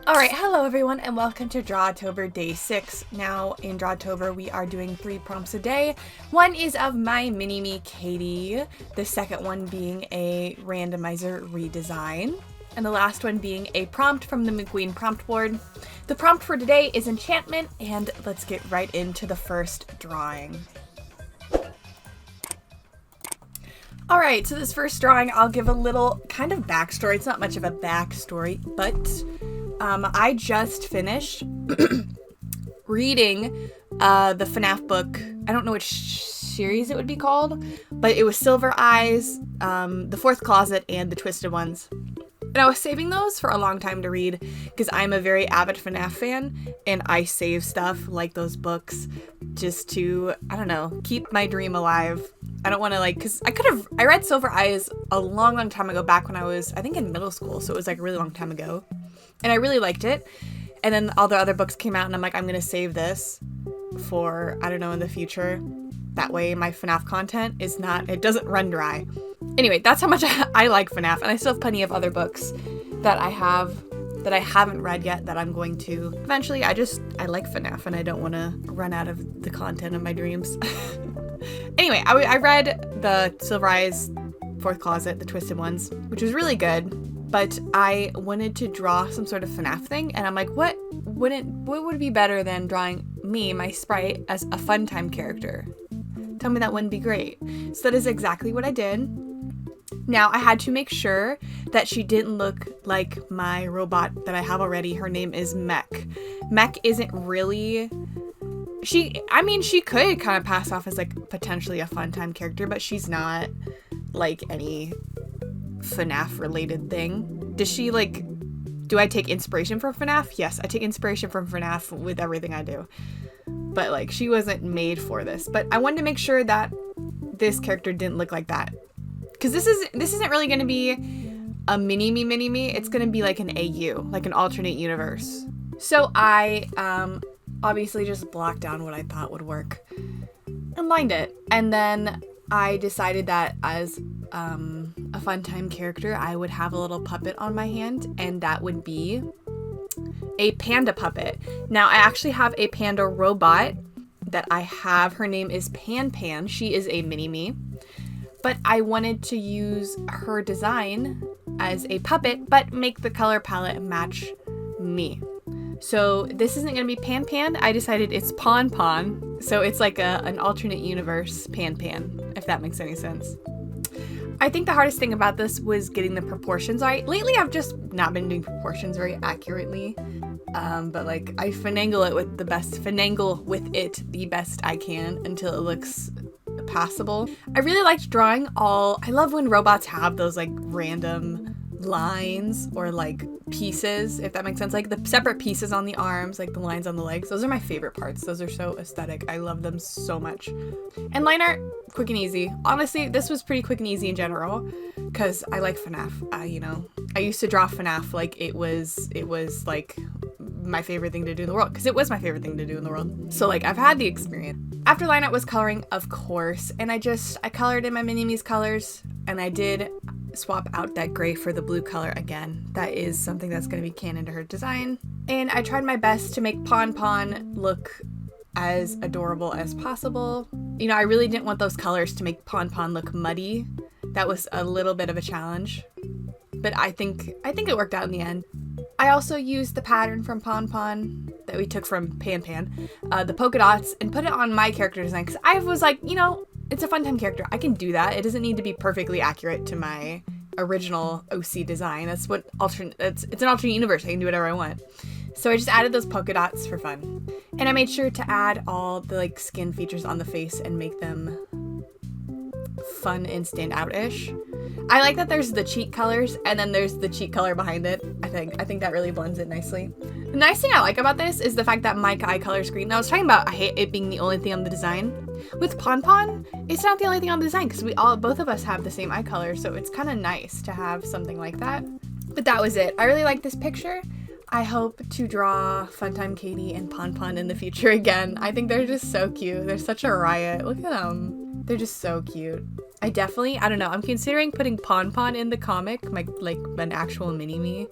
Alright, hello everyone and welcome to Drawtober Day 6. Now in Drawtober we are doing 3 prompts a day. One is of my mini-me Katie, the second one being a randomizer redesign, and the last one being a prompt from the McKween prompt board. The prompt for today is enchantment, and let's get right into the first drawing. Alright, so this first drawing I'll give a little kind of backstory. It's not much of a backstory, but I just finished reading the FNAF book. I don't know which series it would be called, but it was Silver Eyes, The Fourth Closet, and The Twisted Ones. And I was saving those for a long time to read because I'm a very avid FNAF fan, and I save stuff like those books just to, I don't know, keep my dream alive. I don't want to because I read Silver Eyes a long time ago, back when I was, I think, in middle school, so it was like a really long time ago. And I really liked it. And then all the other books came out and I'm like, I'm going to save this for, I don't know, in the future. That way my FNAF content is not, it doesn't run dry. Anyway, that's how much I like FNAF. And I still have plenty of other books that I haven't read yet that I'm going to eventually. I like FNAF and I don't want to run out of the content of my dreams. Anyway, I read the Silver Eyes, Fourth Closet, The Twisted Ones, which was really good. But I wanted to draw some sort of FNAF thing, and I'm like, what would be better than drawing me, my sprite, as a fun time character? Tell me that wouldn't be great. So that is exactly what I did. Now, I had to make sure that she didn't look like my robot that I have already. Her name is Mech. Mech isn't really... She could kind of pass off as, potentially a fun time character, but she's not, any FNAF related thing. Does she, do I take inspiration from FNAF? Yes, I take inspiration from FNAF with everything I do. But, she wasn't made for this. But I wanted to make sure that this character didn't look like that. Because this isn't really going to be a mini-me. It's going to be like an AU, like an alternate universe. So I, obviously just blocked down what I thought would work and lined it. And then I decided that as a fun time character, I would have a little puppet on my hand, and that would be a panda puppet. Now, I actually have a panda robot that I have. Her name is Pan. She is a mini-me, but I wanted to use her design as a puppet, but make the color palette match me. So this isn't going to be Pan. I decided it's Pon. So it's like an alternate universe Pan, if that makes any sense. I think the hardest thing about this was getting the proportions right. Lately, I've just not been doing proportions very accurately. But I finagle with it the best I can until it looks passable. I really liked drawing I love when robots have those random lines or pieces, if that makes sense, the separate pieces on the arms, the lines on the legs. Those are my favorite parts. Those are so aesthetic. I love them so much. And line art, quick and easy. Honestly, this was pretty quick and easy in general because I like FNAF. I used to draw FNAF it was my favorite thing to do in the world, because it was my favorite thing to do in the world. So I've had the experience. After line art was coloring, of course, and I colored in my mini-me's colors, and I did swap out that gray for the blue color again. That is something that's going to be canon to her design. And I tried my best to make Pon look as adorable as possible. I really didn't want those colors to make Pon look muddy. That was a little bit of a challenge, but I think it worked out in the end. I also used the pattern from Pon that we took from Pan, the polka dots, and put it on my character design because I was it's a fun time character. I can do that. It doesn't need to be perfectly accurate to my original OC design. It's an alternate universe. I can do whatever I want. So I just added those polka dots for fun. And I made sure to add all the skin features on the face and make them fun and stand out-ish. I like that there's the cheek colors and then there's the cheek color behind it. I think that really blends it nicely. The nice thing I like about this is the fact that my eye color is green. Now, I was talking about I hate it being the only thing on the design. With Pon, it's not the only thing on the design because both of us have the same eye color, so it's kind of nice to have something like that. But that was it. I really like this picture. I hope to draw Funtime Katie and Pon in the future again. I think they're just so cute. They're such a riot. Look at them. They're just so cute. I don't know. I'm considering putting Pon in the comic, like an actual mini-me.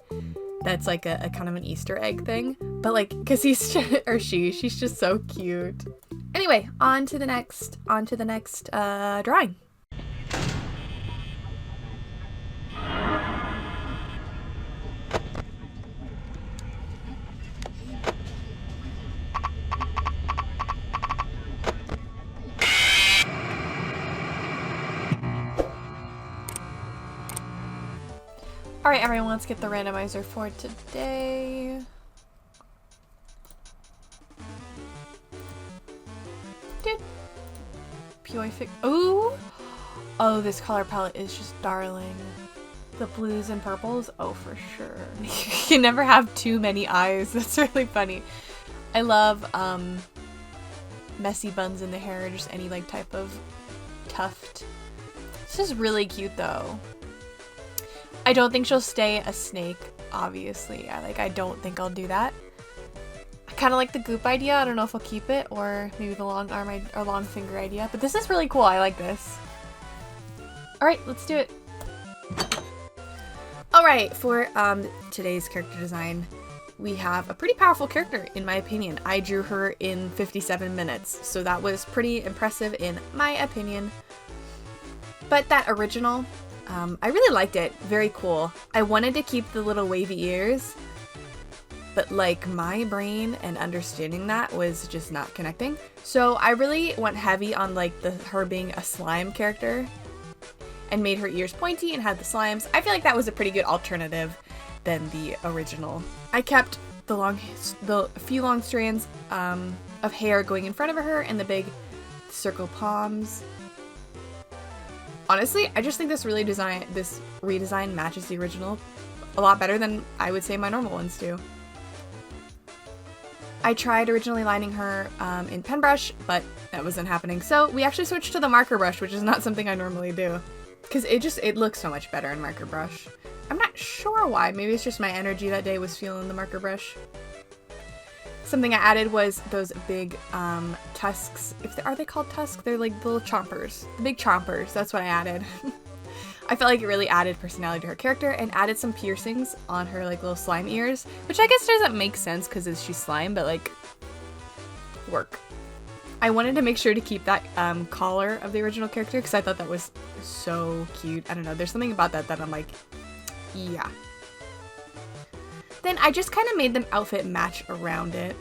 that's like a kind of an Easter egg thing. But like, cause she's just so cute. Anyway, on to the next drawing. Alright everyone, let's get the randomizer for today. Ooh! Oh, this color palette is just darling. The blues and purples, oh for sure. You can never have too many eyes, that's really funny. I love messy buns in the hair, just any like type of tuft. This is really cute though. I don't think she'll stay a snake, obviously. I don't think I'll do that. I kind of like the goop idea. I don't know if I'll keep it or maybe the long arm or long finger idea, but this is really cool. I like this. All right, let's do it. All right, for today's character design, we have a pretty powerful character, in my opinion. I drew her in 57 minutes, so that was pretty impressive in my opinion. But that original, I really liked it. Very cool. I wanted to keep the little wavy ears, but like my brain and understanding that was just not connecting. So I really went heavy on like her being a slime character and made her ears pointy and had the slimes. I feel like that was a pretty good alternative than the original. I kept the few long strands of hair going in front of her and the big circle palms. Honestly, I just think this redesign matches the original a lot better than I would say my normal ones do. I tried originally lining her in pen brush, but that wasn't happening. So we actually switched to the marker brush, which is not something I normally do. Because it looks so much better in marker brush. I'm not sure why. Maybe it's just my energy that day was feeling the marker brush. Something I added was those big tusks. Are they called tusks? They're like the little chompers. The big chompers. That's what I added. I felt like it really added personality to her character and added some piercings on her like little slime ears, which I guess doesn't make sense because she's slime, but like work. I wanted to make sure to keep that collar of the original character because I thought that was so cute. I don't know. There's something about that I'm like, yeah. Then I just kind of made them outfit match around it.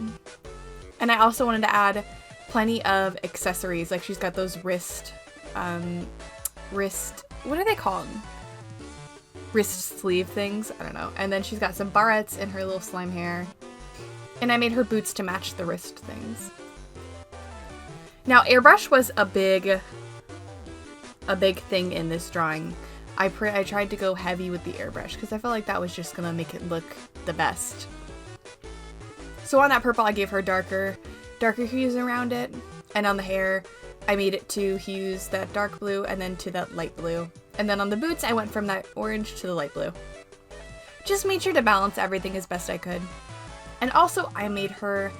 And I also wanted to add plenty of accessories. Like she's got those wrist, what are they called? Wrist sleeve things? I don't know. And then she's got some barrettes in her little slime hair. And I made her boots to match the wrist things. Now airbrush was a big thing in this drawing. I tried to go heavy with the airbrush because I felt like that was just gonna make it look the best. So on that purple, I gave her darker hues around it, and on the hair, I made it to hues that dark blue and then to that light blue. And then on the boots, I went from that orange to the light blue. Just made sure to balance everything as best I could. And also, I made her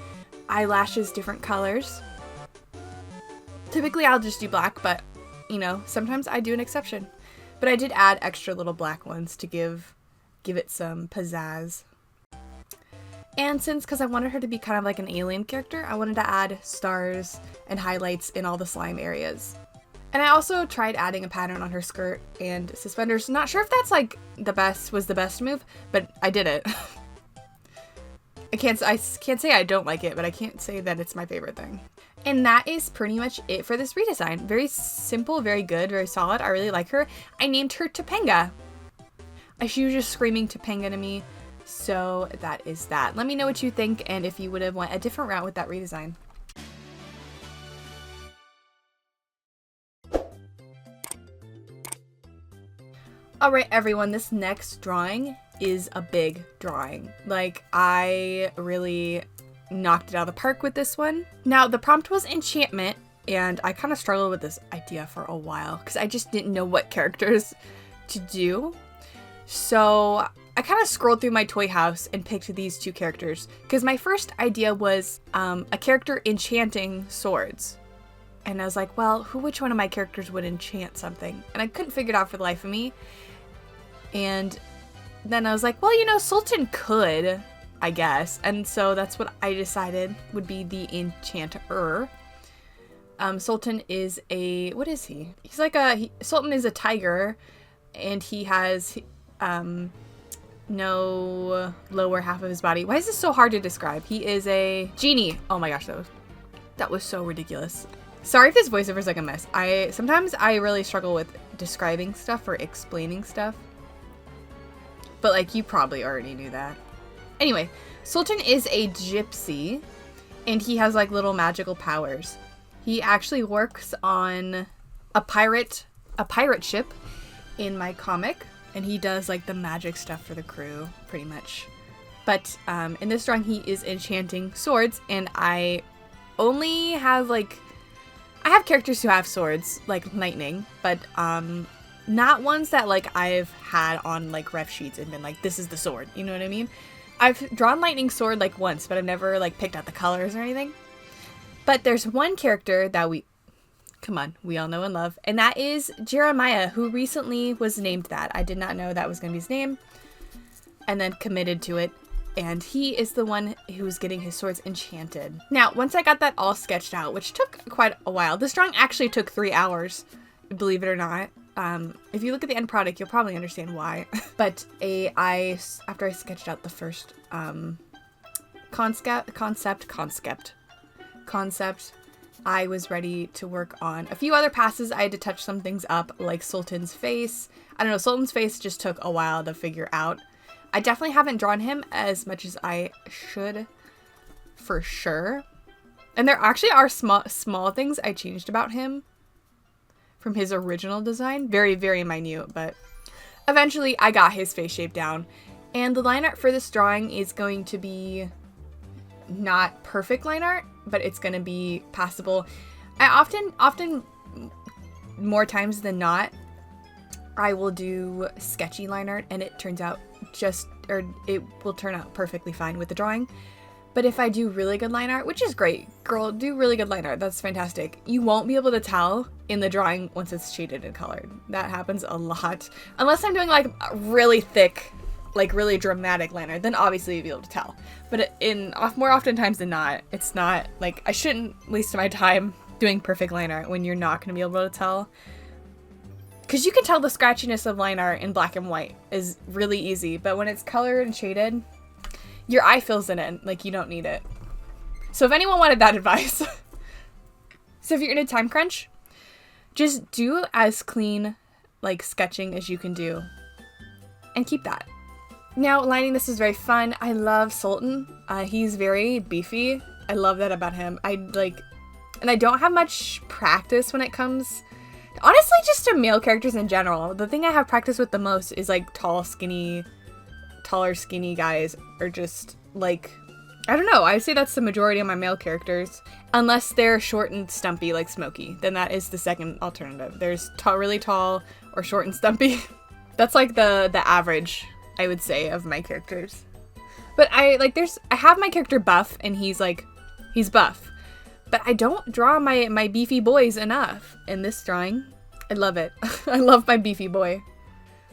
eyelashes different colors. Typically, I'll just do black, but you know, sometimes I do an exception. But I did add extra little black ones to give it some pizzazz. And because I wanted her to be kind of like an alien character, I wanted to add stars and highlights in all the slime areas. And I also tried adding a pattern on her skirt and suspenders. Not sure if that's like the best move, but I did it. I can't say I don't like it, but I can't say that it's my favorite thing. And that is pretty much it for this redesign. Very simple, very good, very solid. I really like her. I named her Topanga. She was just screaming Topanga to me. So that is that. Let me know what you think and if you would have went a different route with that redesign. Alright everyone, this next drawing is a big drawing. Like, I really knocked it out of the park with this one. Now, the prompt was enchantment, and I kind of struggled with this idea for a while because I just didn't know what characters to do. So I kind of scrolled through my toy house and picked these two characters because my first idea was a character enchanting swords. And I was like, well, which one of my characters would enchant something? And I couldn't figure it out for the life of me. And then I was like, well, you know, Sultan could, I guess. And so that's what I decided would be the enchanter. Sultan is a, what is he? He's like Sultan is a tiger, and he has no lower half of his body. Why is this so hard to describe? He is a genie. Oh my gosh, that was so ridiculous. Sorry if this voiceover is like a mess. Sometimes I really struggle with describing stuff or explaining stuff. But like, you probably already knew that. Anyway, Sultan is a gypsy, and he has like little magical powers. He actually works on a pirate ship in my comic, and he does like the magic stuff for the crew, pretty much. But in this drawing, he is enchanting swords, and I only have like, I have characters who have swords, like lightning, but not ones that like I've had on like ref sheets and been like, this is the sword, you know what I mean? I've drawn lightning sword like once, but I've never like picked out the colors or anything. But there's one character that we all know and love, and that is Jeremiah, who recently was named that. I did not know that was going to be his name, and then committed to it, and he is the one who's getting his swords enchanted. Now, once I got that all sketched out, which took quite a while, this drawing actually took 3 hours, believe it or not. If you look at the end product, you'll probably understand why. But after I sketched out the first concept, I was ready to work on a few other passes. I had to touch some things up, like Sultan's face. I don't know, Sultan's face just took a while to figure out. I definitely haven't drawn him as much as I should, for sure. And there actually are small things I changed about him from his original design. Very, very minute, but eventually I got his face shape down. And the line art for this drawing is going to be not perfect line art, but it's going to be passable. I often, more times than not, I will do sketchy line art, and it turns out it will turn out perfectly fine with the drawing. But if I do really good line art, which is great, girl, do really good line art, that's fantastic, you won't be able to tell in the drawing once it's shaded and colored. That happens a lot. Unless I'm doing like really thick, like really dramatic line art, then obviously you'll be able to tell. But more oftentimes than not, it's not, like, I shouldn't waste my time doing perfect line art when you're not going to be able to tell. Because you can tell the scratchiness of line art in black and white is really easy, but when it's colored and shaded, your eye fills it in, like you don't need it. So if anyone wanted that advice, so if you're in a time crunch, just do as clean, like, sketching as you can do, and keep that. Now, lining this is very fun. I love Sultan. He's very beefy. I love that about him. And I don't have much practice when it comes, honestly, just to male characters in general. The thing I have practice with the most is like taller, skinny guys, or just like, I don't know. I would say that's the majority of my male characters, unless they're short and stumpy like Smokey. Then that is the second alternative. There's really tall or short and stumpy. That's like the average, I would say, of my characters. But I have my character Buff, and he's buff. But I don't draw my beefy boys enough in this drawing. I love it. I love my beefy boy.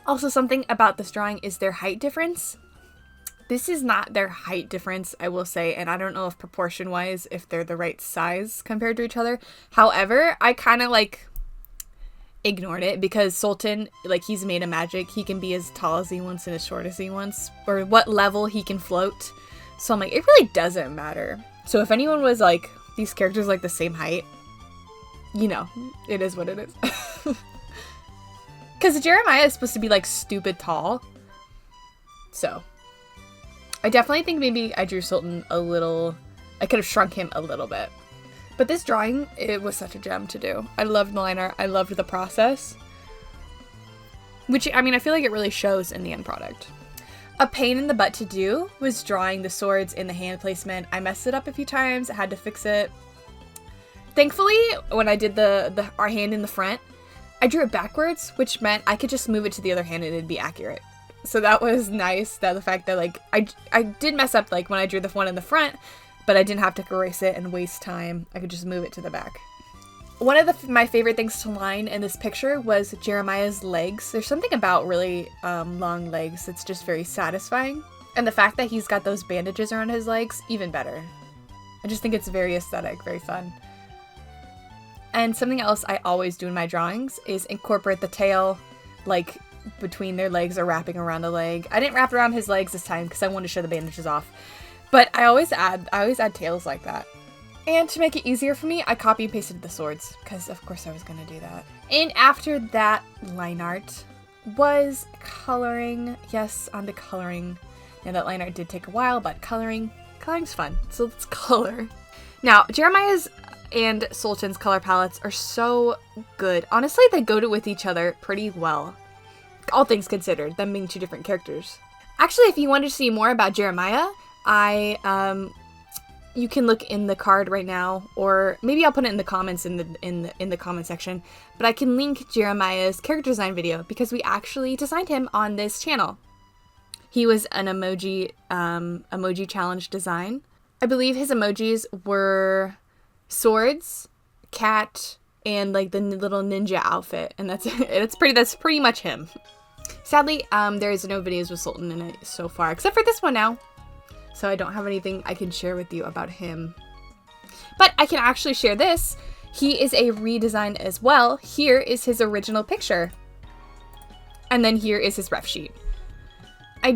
Also, something about this drawing is their height difference. This is not their height difference, I will say, and I don't know if proportion-wise, if they're the right size compared to each other. However, I kind of, ignored it, because Sultan, he's made of magic. He can be as tall as he wants and as short as he wants, or what level he can float. So I'm like, it really doesn't matter. So if anyone was these characters the same height, it is what it is. Because Jeremiah is supposed to be stupid tall. So I definitely think maybe I drew Sultan a little, I could have shrunk him a little bit. But this drawing, it was such a gem to do. I loved the line art. I loved the process. Which, I mean, I feel like it really shows in the end product. A pain in the butt to do was drawing the swords in the hand placement. I messed it up a few times. I had to fix it. Thankfully, when I did our hand in the front, I drew it backwards, which meant I could just move it to the other hand and it'd be accurate. So that was nice, that the fact that I did mess up when I drew the one in the front, but I didn't have to erase it and waste time. I could just move it to the back. One of my favorite things to line in this picture was Jeremiah's legs. There's something about really long legs that's just very satisfying. And the fact that he's got those bandages around his legs, even better. I just think it's very aesthetic, very fun. And something else I always do in my drawings is incorporate the tail, like, between their legs or wrapping around the leg. I didn't wrap around his legs this time because I wanted to show the bandages off. But I always add tails like that. And to make it easier for me, I copy and pasted the swords, because of course I was going to do that. And after that line art was coloring. Yes, on the coloring. Now that line art did take a while, but coloring's fun, so let's color. Now, Jeremiah's and Sultan's color palettes are so good. Honestly, they go with each other pretty well. All things considered, them being two different characters. Actually, if you wanted to see more about Jeremiah, you can look in the card right now, or maybe I'll put it in the comments in the comment section. But I can link Jeremiah's character design video because we actually designed him on this channel. He was an emoji challenge design. I believe his emojis were swords, cat, and like the little ninja outfit, and that's pretty much him. Sadly, there is no videos with Sultan in it so far, except for this one now. So I don't have anything I can share with you about him. But I can actually share this. He is a redesign as well. Here is his original picture. And then here is his ref sheet. I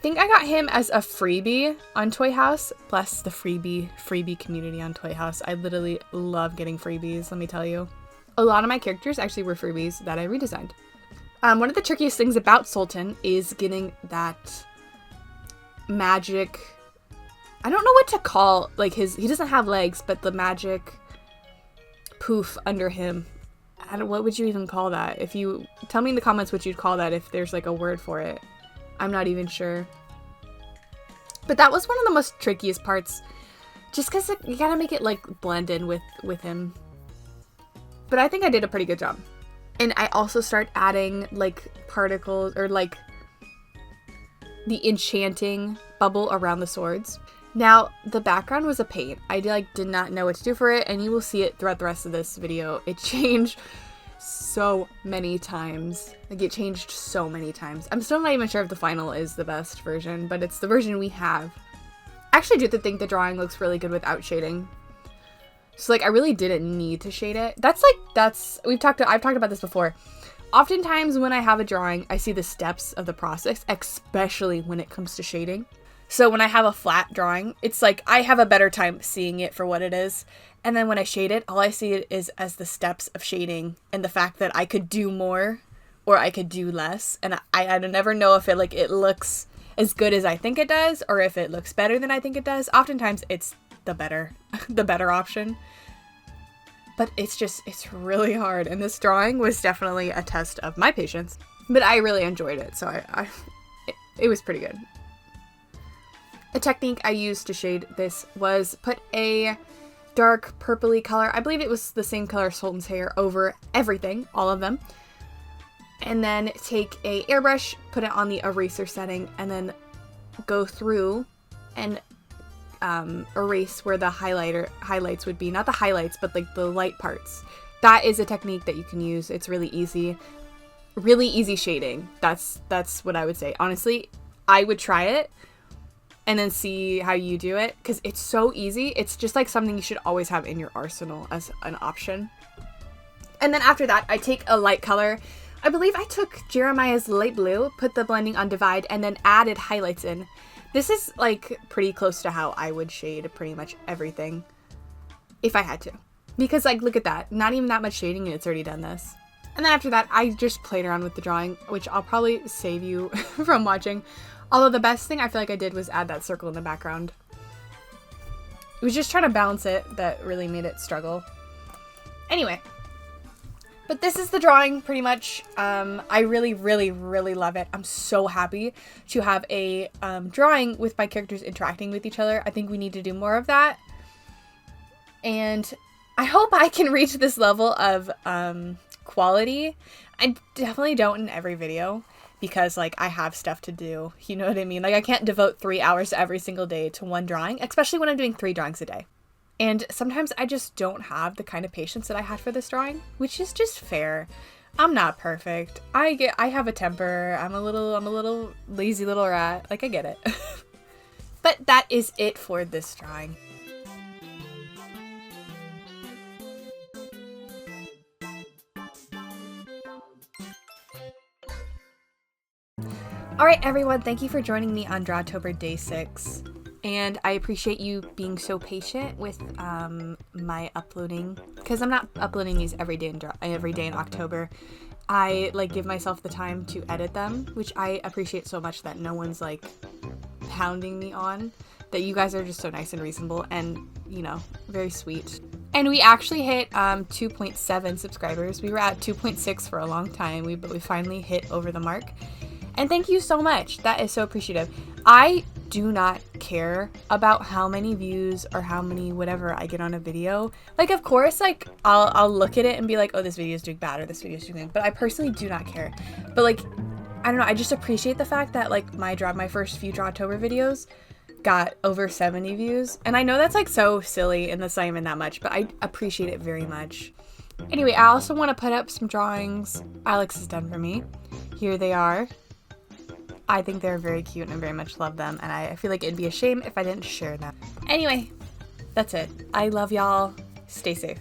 think I got him as a freebie on Toy House. Bless the freebie community on Toy House. I literally love getting freebies, let me tell you. A lot of my characters actually were freebies that I redesigned. One of the trickiest things about Sultan is getting that magic, I don't know what to call, like he doesn't have legs, but the magic poof under him. What would you even call that? If you tell me in the comments what you'd call that, if there's like a word for it. I'm not even sure. But that was one of the most trickiest parts, just because you gotta make it like blend in with him. But I think I did a pretty good job. And I also start adding like particles or like the enchanting bubble around the swords. Now, the background was a pain. I did not know what to do for it, and you will see it throughout the rest of this video. It changed so many times. Like, it changed so many times. I'm still not even sure if the final is the best version, but it's the version we have. I actually do think the drawing looks really good without shading. So, like, I really didn't need to shade it. I've talked about this before. Oftentimes when I have a drawing, I see the steps of the process, especially when it comes to shading. So when I have a flat drawing, it's like I have a better time seeing it for what it is. And then when I shade it, all I see it is as the steps of shading and the fact that I could do more or I could do less. And I never know if it looks as good as I think it does or if it looks better than I think it does. Oftentimes it's the better option. But it's really hard. And this drawing was definitely a test of my patience. But I really enjoyed it, so it was pretty good. The technique I used to shade this was put a dark purpley color, I believe it was the same color as Sultan's hair, over everything, all of them. And then take a airbrush, put it on the eraser setting, and then go through and erase where the highlights would be. Not the highlights, but like the light parts. That is a technique that you can use. It's really easy. Really easy shading. That's what I would say. Honestly, I would try it and then see how you do it, because it's so easy. It's just like something you should always have in your arsenal as an option. And then after that, I take a light color. I believe I took Jeremiah's light blue, put the blending on divide, and then added highlights in. This is like pretty close to how I would shade pretty much everything if I had to. Because like, look at that. Not even that much shading and it's already done this. And then after that, I just played around with the drawing, which I'll probably save you from watching. Although the best thing I feel like I did was add that circle in the background. It was just trying to balance it that really made it struggle. Anyway. But this is the drawing, pretty much. I really, really, really love it. I'm so happy to have a drawing with my characters interacting with each other. I think we need to do more of that. And I hope I can reach this level of quality. I definitely don't in every video, because like I have stuff to do. You know what I mean? Like I can't devote 3 hours every single day to one drawing, especially when I'm doing 3 drawings a day. And sometimes I just don't have the kind of patience that I had for this drawing, which is just fair. I'm not perfect. I have a temper. I'm a little lazy little rat. Like, I get it. But that is it for this drawing. All right, everyone, thank you for joining me on Drawtober Day 6. And I appreciate you being so patient with my uploading, because I'm not uploading these every day in October. I like give myself the time to edit them, which I appreciate so much that no one's like pounding me on, that you guys are just so nice and reasonable and, you know, very sweet. And we actually hit 2.7 subscribers. We were at 2.6 for a long time, but we finally hit over the mark. And thank you so much. That is so appreciative. I do not care about how many views or how many whatever I get on a video. Like, of course, like I'll look at it and be like, oh, this video is doing bad or this video is doing good. But I personally do not care. But like, I don't know. I just appreciate the fact that like my first few Drawtober videos got over 70 views. And I know that's like so silly and that's not even that much, but I appreciate it very much. Anyway, I also want to put up some drawings Alex has done for me. Here they are. I think they're very cute and I very much love them, and I feel like it'd be a shame if I didn't share them. Anyway, that's it. I love y'all. Stay safe.